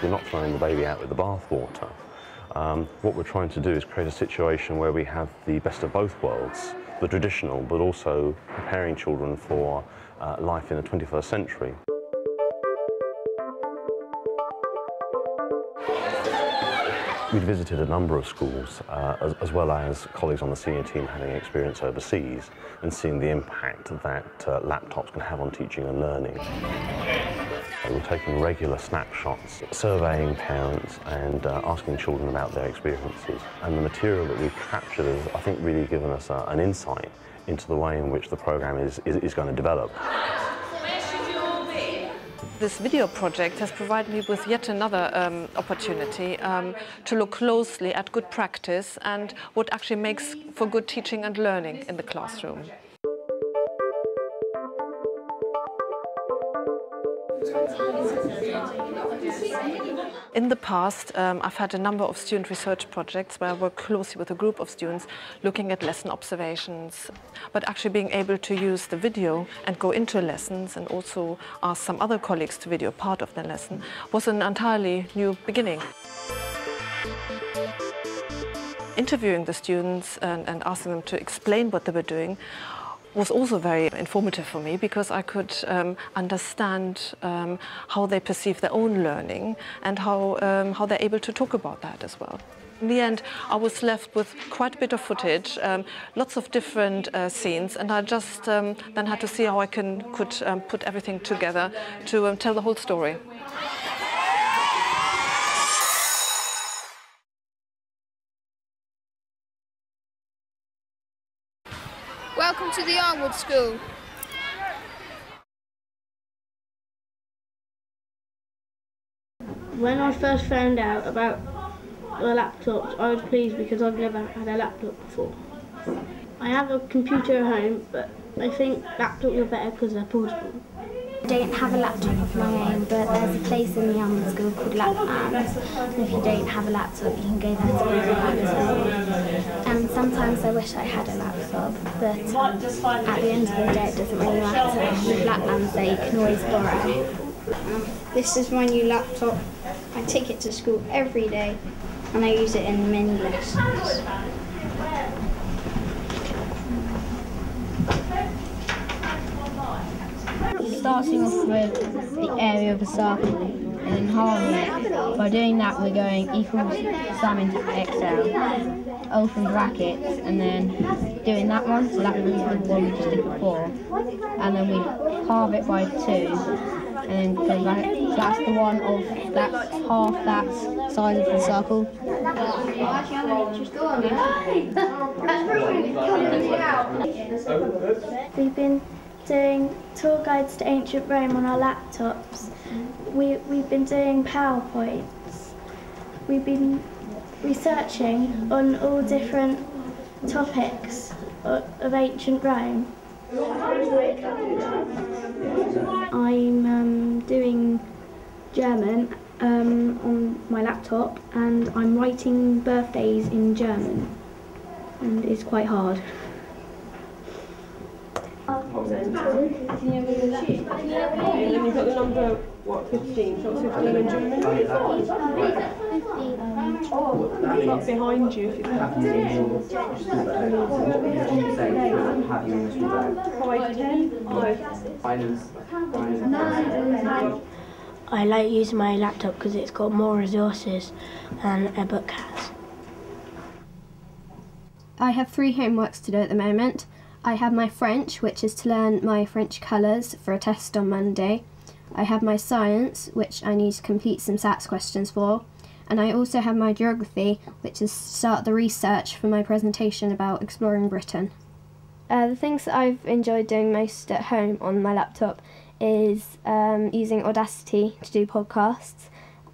we're not throwing the baby out with the bathwater. What we're trying to do is create a situation where we have the best of both worlds, the traditional, but also preparing children for life in the 21st century. We'd visited a number of schools, as well as colleagues on the senior team having experience overseas and seeing the impact that laptops can have on teaching and learning. We're taking regular snapshots, surveying parents and asking children about their experiences. And the material that we've captured has, I think, really given us an insight into the way in which the programme is going to develop. This video project has provided me with yet another opportunity to look closely at good practice and what actually makes for good teaching and learning in the classroom. In the past, I've had a number of student research projects where I work closely with a group of students looking at lesson observations. But actually being able to use the video and go into lessons and also ask some other colleagues to video part of the lesson was an entirely new beginning. Interviewing the students and asking them to explain what they were doing was also very informative for me, because I could understand how they perceive their own learning and how they're able to talk about that as well. In the end, I was left with quite a bit of footage, lots of different scenes, and I just then had to see how I could put everything together to tell the whole story. Welcome to the Armwood School. When I first found out about the laptops, I was pleased because I've never had a laptop before. I have a computer at home, but I think laptops are better because they're portable. I don't have a laptop of my own, but there's a place in the Armwood School called Laplands, and if you don't have a laptop, you can go there to borrow one as well. And sometimes I wish I had a laptop, but at the end of the day, it doesn't really matter. With Laplands, there you can always borrow. This is my new laptop. I take it to school every day, and I use it in many lessons. Starting off with the area of a circle and then halving it. By doing that, we're going equals sum into XL, open brackets, and then doing that one, so that was the one we just did before. And then we halve it by 2, and then go back. So that's the one of, that's half that size of the circle. We've been doing tour guides to ancient Rome on our laptops. We've been doing PowerPoints. We've been researching on all different topics of ancient Rome. I'm doing German on my laptop, and I'm writing birthdays in German, and it's quite hard. And then you've got the number, what, 15? So what's 15 in German? 15. Up behind you if you can. 5, 10. I like using my laptop because it's got more resources than a book has. I have 3 homeworks to do at the moment. I have my French, which is to learn my French colours for a test on Monday. I have my science, which I need to complete some SATs questions for. And I also have my geography, which is to start the research for my presentation about exploring Britain. The things that I've enjoyed doing most at home on my laptop is using Audacity to do podcasts,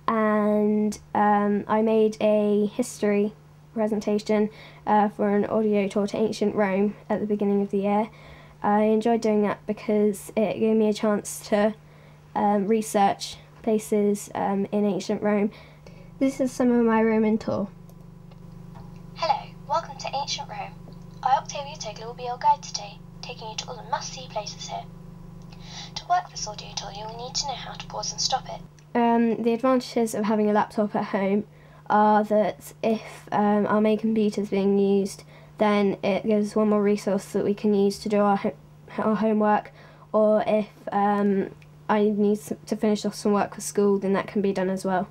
and I made a history presentation for an audio tour to ancient Rome at the beginning of the year. I enjoyed doing that because it gave me a chance to research places in ancient Rome. This is some of my Roman tour. Hello, welcome to ancient Rome. I, Octavia Tegler, will be your guide today, taking you to all the must-see places here. To work this audio tour, you will need to know how to pause and stop it. The advantages of having a laptop at home are that if our main computer is being used, then it gives one more resource that we can use to do our homework, or if I need to finish off some work for school, then that can be done as well.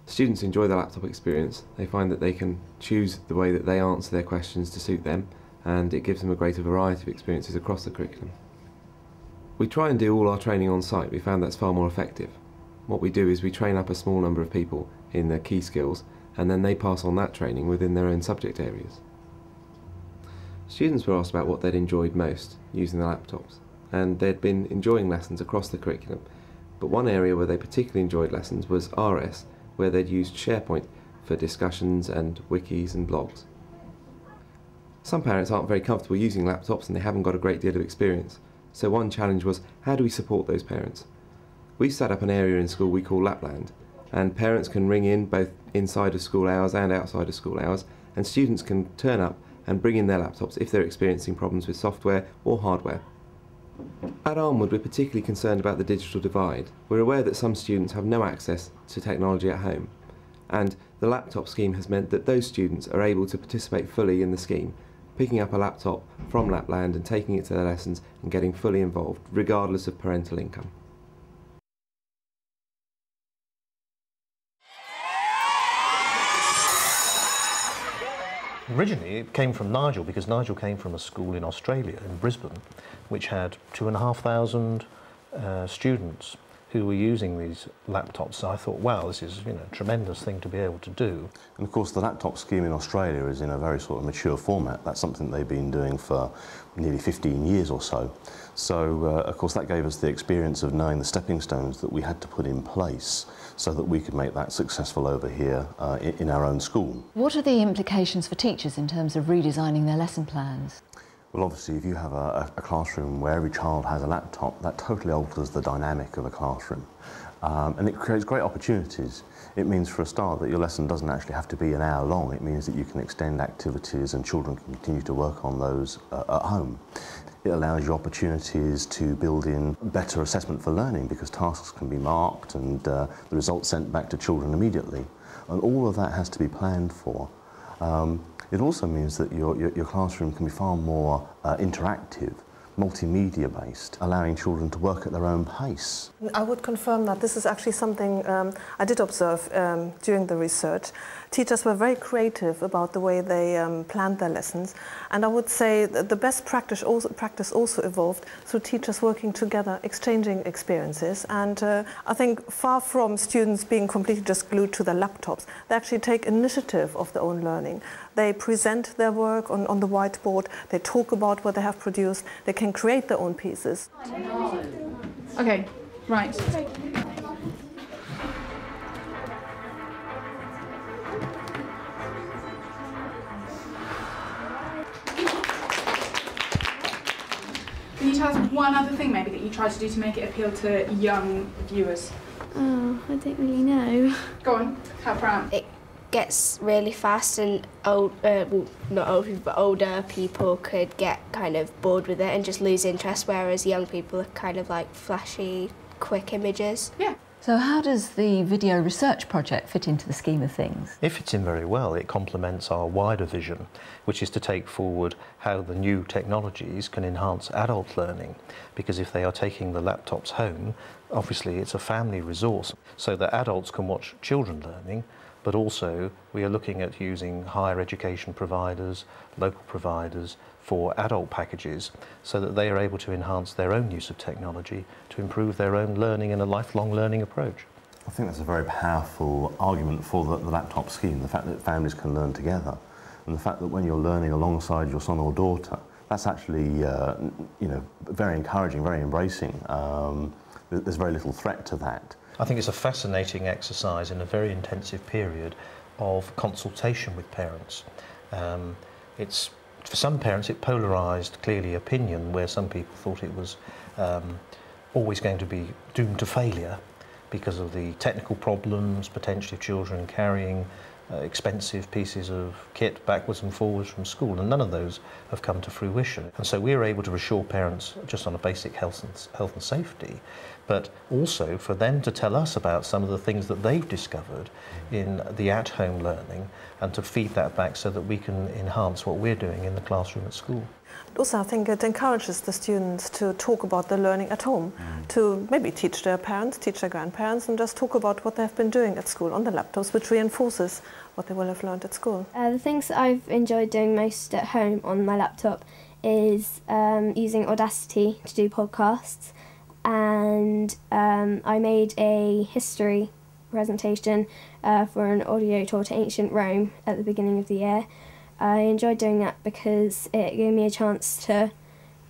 Students enjoy the laptop experience. They find that they can choose the way that they answer their questions to suit them, and it gives them a greater variety of experiences across the curriculum. We try and do all our training on site. We found that's far more effective. What we do is we train up a small number of people in their key skills, and then they pass on that training within their own subject areas. Students were asked about what they'd enjoyed most using the laptops, and they'd been enjoying lessons across the curriculum, but one area where they particularly enjoyed lessons was RS, where they'd used SharePoint for discussions and wikis and blogs. Some parents aren't very comfortable using laptops and they haven't got a great deal of experience, so one challenge was, how do we support those parents? We've set up an area in school we call Lapland, and parents can ring in both inside of school hours and outside of school hours, and students can turn up and bring in their laptops if they're experiencing problems with software or hardware. At Armwood, we're particularly concerned about the digital divide. We're aware that some students have no access to technology at home, and the laptop scheme has meant that those students are able to participate fully in the scheme, picking up a laptop from Lapland and taking it to their lessons and getting fully involved, regardless of parental income. Originally it came from Nigel, because Nigel came from a school in Australia, in Brisbane, which had 2,500 students who were using these laptops. So I thought, wow, this is a tremendous thing to be able to do. And of course the laptop scheme in Australia is in a very sort of mature format. That's something they've been doing for nearly 15 years or so. So of course that gave us the experience of knowing the stepping stones that we had to put in place so that we could make that successful over here in our own school. What are the implications for teachers in terms of redesigning their lesson plans? Well, obviously, if you have a classroom where every child has a laptop, that totally alters the dynamic of a classroom. And it creates great opportunities. It means, for a start, that your lesson doesn't actually have to be an hour long. It means that you can extend activities and children can continue to work on those at home. It allows you opportunities to build in better assessment for learning, because tasks can be marked and the results sent back to children immediately. And all of that has to be planned for. It also means that your classroom can be far more interactive, multimedia based, allowing children to work at their own pace. I would confirm that this is actually something I did observe during the research. Teachers were very creative about the way they planned their lessons, and I would say that the best practice also evolved through teachers working together, exchanging experiences, and I think far from students being completely just glued to their laptops, they actually take initiative of their own learning. They present their work on the whiteboard, they talk about what they have produced, they can create their own pieces. Okay, right. Can you tell us one other thing maybe that you tried to do to make it appeal to young viewers? Oh, I don't really know. Go on, help her out. It gets really fast and well, not old people, but older people could get kind of bored with it and just lose interest, whereas young people are kind of like flashy, quick images. Yeah. So how does the video research project fit into the scheme of things? It fits in very well. It complements our wider vision, which is to take forward how the new technologies can enhance adult learning, because if they are taking the laptops home, obviously it's a family resource, so that adults can watch children learning, but also we are looking at using higher education providers, local providers for adult packages, so that they are able to enhance their own use of technology to improve their own learning and a lifelong learning approach. I think that's a very powerful argument for the laptop scheme, the fact that families can learn together, and the fact that when you're learning alongside your son or daughter, that's actually very encouraging, very embracing. There's very little threat to that. I think it's a fascinating exercise in a very intensive period of consultation with parents. For some parents it polarised clearly opinion, where some people thought it was always going to be doomed to failure because of the technical problems, potentially of children carrying expensive pieces of kit backwards and forwards from school, and none of those have come to fruition. And so we're able to assure parents just on a basic health and safety, but also for them to tell us about some of the things that they've discovered in the at-home learning, and to feed that back so that we can enhance what we're doing in the classroom at school. Also, I think it encourages the students to talk about the learning at home, to maybe teach their parents, teach their grandparents, and just talk about what they've been doing at school on the laptops, which reinforces what they will have learned at school. The things that I've enjoyed doing most at home on my laptop is using Audacity to do podcasts, and I made a history presentation for an audio tour to ancient Rome at the beginning of the year. I enjoyed doing that because it gave me a chance to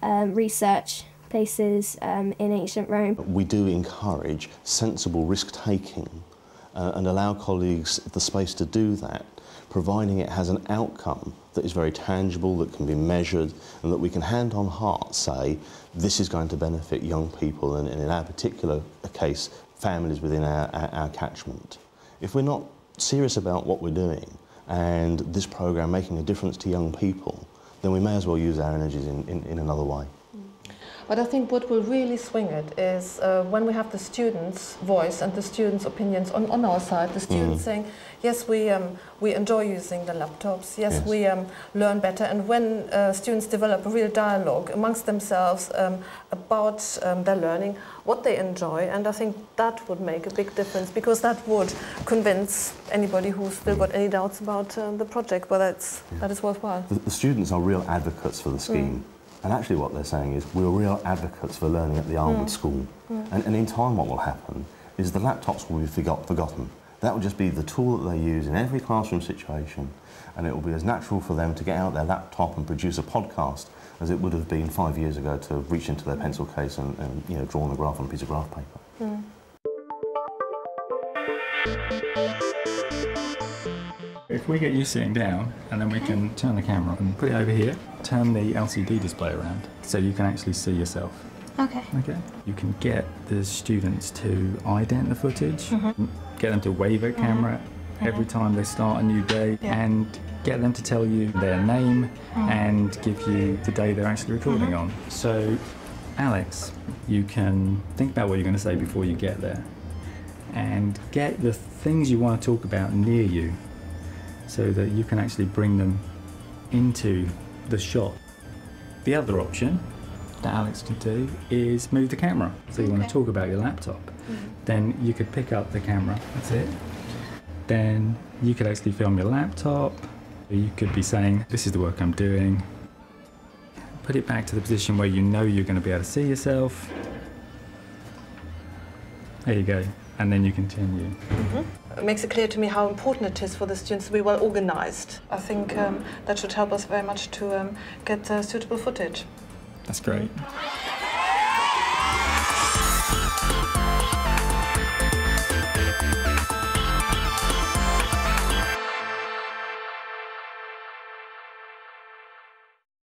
research places in ancient Rome. We do encourage sensible risk-taking and allow colleagues the space to do that, providing it has an outcome that is very tangible, that can be measured, and that we can hand on heart say, this is going to benefit young people, and in our particular case, families within our catchment. If we're not serious about what we're doing, and this programme making a difference to young people, then we may as well use our energies in another way. But I think what will really swing it is when we have the students' voice and the students' opinions on our side, the students saying, yes, we enjoy using the laptops, yes. we learn better, and when students develop a real dialogue amongst themselves about their learning, what they enjoy, and I think that would make a big difference, because that would convince anybody who's still got any doubts about the project, whether that is worthwhile. The students are real advocates for the scheme. And actually what they're saying is, we're real advocates for learning at the Arnwood School. And in time what will happen is the laptops will be forgotten. That will just be the tool that they use in every classroom situation, and it will be as natural for them to get out their laptop and produce a podcast as it would have been 5 years ago to reach into their pencil case and draw on a graph on a piece of graph paper. If we get you sitting down, and then we can turn the camera and put it over here, turn the LCD display around so you can actually see yourself. Okay. Okay. You can get the students to ident the footage, get them to wave at camera every time they start a new day, and get them to tell you their name and give you the day they're actually recording on. So, Alex, you can think about what you're going to say before you get there, and get the things you want to talk about near you, so that you can actually bring them into the shot. The other option that Alex can do is move the camera. So you want to talk about your laptop. Then you could pick up the camera, that's it. Then you could actually film your laptop. You could be saying, this is the work I'm doing. Put it back to the position where you know you're going to be able to see yourself. There you go. And then you continue. It makes it clear to me how important it is for the students to be well organised. I think that should help us very much to get suitable footage. That's great.